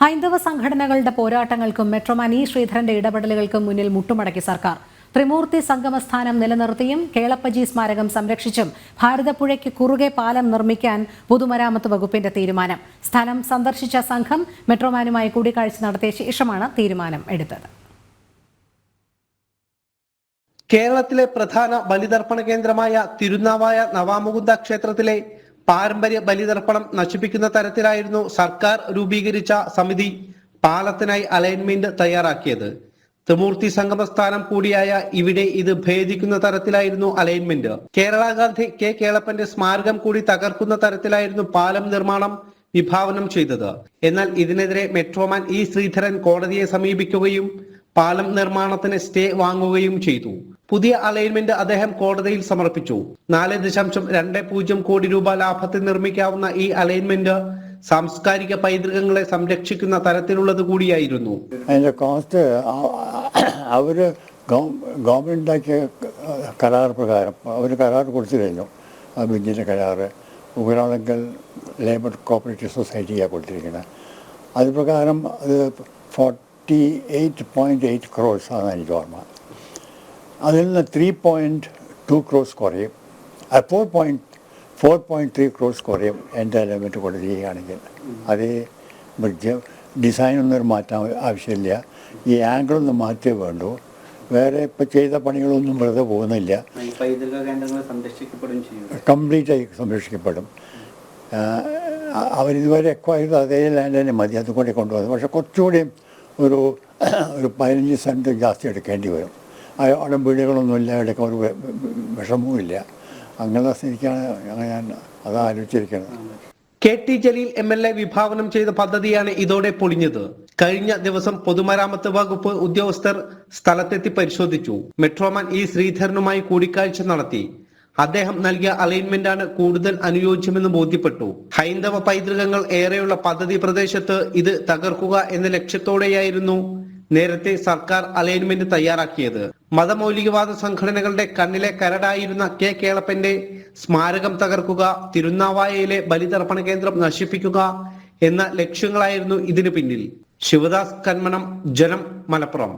ഹൈന്ദവ സംഘടനകളുടെ പോരാട്ടങ്ങൾക്കും metro man E ശ്രീധരന്റെ ഇടപെടലുകൾക്കും മുന്നിൽ മുട്ടുമടക്കി സർക്കാർ. ത്രിമൂർത്തി സംഗമസ്ഥാനം നിലനിർത്തിയും കേളപ്പജി സ്മാരകം സംരക്ഷിച്ചും ഭാരതപ്പുഴയ്ക്ക് കുറുകെ പാലം നിർമ്മിക്കാൻ പൊതുമരാമത്ത് വകുപ്പിന്റെ തീരുമാനം. സ്ഥലം സന്ദർശിച്ച സംഘം മെട്രോമാനുമായി കൂടിക്കാഴ്ച നടത്തിയ ശേഷമാണ് തീരുമാനം എടുത്തത്. കേരളത്തിലെ പ്രധാന ബലിതർപ്പണ കേന്ദ്രമായ തിരുനാവായ നവാമുകുന്ദ ക്ഷേത്രത്തിലെ പാരമ്പര്യ ബലിതർപ്പണം നശിപ്പിക്കുന്ന തരത്തിലായിരുന്നു സർക്കാർ രൂപീകരിച്ച സമിതി പാലത്തിനായി അലൈൻമെന്റ് തയ്യാറാക്കിയത്. ത്രിമൂർത്തി സംഗമസ്ഥാനം കൂടിയായ ഇവിടെ ഇത് ഭേദിക്കുന്ന തരത്തിലായിരുന്നു അലൈൻമെന്റ്. കേരള ഗാന്ധി കെ കേളപ്പന്റെ സ്മാരകം കൂടി തകർക്കുന്ന തരത്തിലായിരുന്നു പാലം നിർമ്മാണം വിഭാവനം ചെയ്തത്. എന്നാൽ ഇതിനെതിരെ മെട്രോമാൻ ഇ ശ്രീധരൻ കോടതിയെ സമീപിക്കുകയും പാലം നിർമ്മാണത്തിന് സ്റ്റേ വാങ്ങുകയും ചെയ്തു. പുതിയ അലൈൻമെന്റ് അദ്ദേഹം കോടതിയിൽ സമർപ്പിച്ചു. 4.20 കോടി രൂപ ലാഭത്തിൽ നിർമ്മിക്കാവുന്ന ഈ അലൈൻമെന്റ് സാംസ്കാരിക പൈതൃകങ്ങളെ സംരക്ഷിക്കുന്ന തരത്തിലുള്ളത് കൂടിയായിരുന്നു. അതിന്റെ കോസ്റ്റ് അവര് ഗവൺമെന്റിന്റെ കരാർ പ്രകാരം അവർ കരാർ കൊടുത്തു കഴിഞ്ഞു. ആ ബില്ലിന്റെ കരാറ് ഊരാളങ്കൽ ലേബർ കോപ്പറേറ്റീവ് സൊസൈറ്റിയാണ് കൊടുത്തിരിക്കുന്നത്. അത് പ്രകാരം അത് 48.8 crores ആണ് എനിക്ക് ഓർമ്മ. അതിൽ നിന്ന് 3.2 crores കുറയും, 4.3 crores കുറയും എൻ്റെ എലമെൻറ്റ് കൊടുക്കുകയാണെങ്കിൽ. അതേ ബ്രിഡ്ജ് ഡിസൈനൊന്നും മാറ്റാൻ ആവശ്യമില്ല, ഈ ആംഗിളൊന്നും മാറ്റേ വേണ്ടൂ, വേറെ ഇപ്പോൾ ചെയ്ത പണികളൊന്നും വെറുതെ പോകുന്നില്ല, കംപ്ലീറ്റായി സംരക്ഷിക്കപ്പെടും. അവരിതുവരെ എക്വയർ അതേ ലാൻഡ് തന്നെ മതി, അതുകൊണ്ട് കൊണ്ടുപോകുന്നത്. പക്ഷെ കുറച്ചുകൂടി ഒരു 15 സെൻറ്റ് ജാസ്തി എടുക്കേണ്ടി വരും. അവിടെ വീടുകളൊന്നുമില്ല, എടുക്കാൻ ഒരു വിഷമവുമില്ല. അങ്ങനെയുള്ള സ്ഥിതിക്കാണ് ഞാൻ അത് ആലോചിച്ചിരിക്കുന്നത്. കെ ടി ജലീൽ MLA വിഭാവനം ചെയ്ത പദ്ധതിയാണ് ഇതോടെ പൊളിഞ്ഞത്. കഴിഞ്ഞ ദിവസം പൊതുമരാമത്ത് വകുപ്പ് ഉദ്യോഗസ്ഥർ സ്ഥലത്തെത്തി പരിശോധിച്ചു. മെട്രോമാൻ ഇ ശ്രീധരനുമായി കൂടിക്കാഴ്ച നടത്തി. അദ്ദേഹം നൽകിയ അലൈൻമെന്റാണ് കൂടുതൽ അനുയോജ്യമെന്ന് ബോധ്യപ്പെട്ടു. ഹൈന്ദവ പൈതൃകങ്ങൾ ഏറെയുള്ള പദ്ധതി പ്രദേശത്ത് ഇത് തകർക്കുക എന്ന ലക്ഷ്യത്തോടെയായിരുന്നു നേരത്തെ സർക്കാർ അലൈൻമെന്റ് തയ്യാറാക്കിയത്. മതമൗലികവാദ സംഘടനകളുടെ കണ്ണിലെ കരടായിരുന്ന കെ കേളപ്പന്റെ സ്മാരകം തകർക്കുക, തിരുനാവായയിലെ ബലിതർപ്പണ കേന്ദ്രം നശിപ്പിക്കുക എന്ന ലക്ഷ്യങ്ങളായിരുന്നു ഇതിനു പിന്നിൽ. ശിവദാസ് കന്മനം, ജനം, മലപ്പുറം.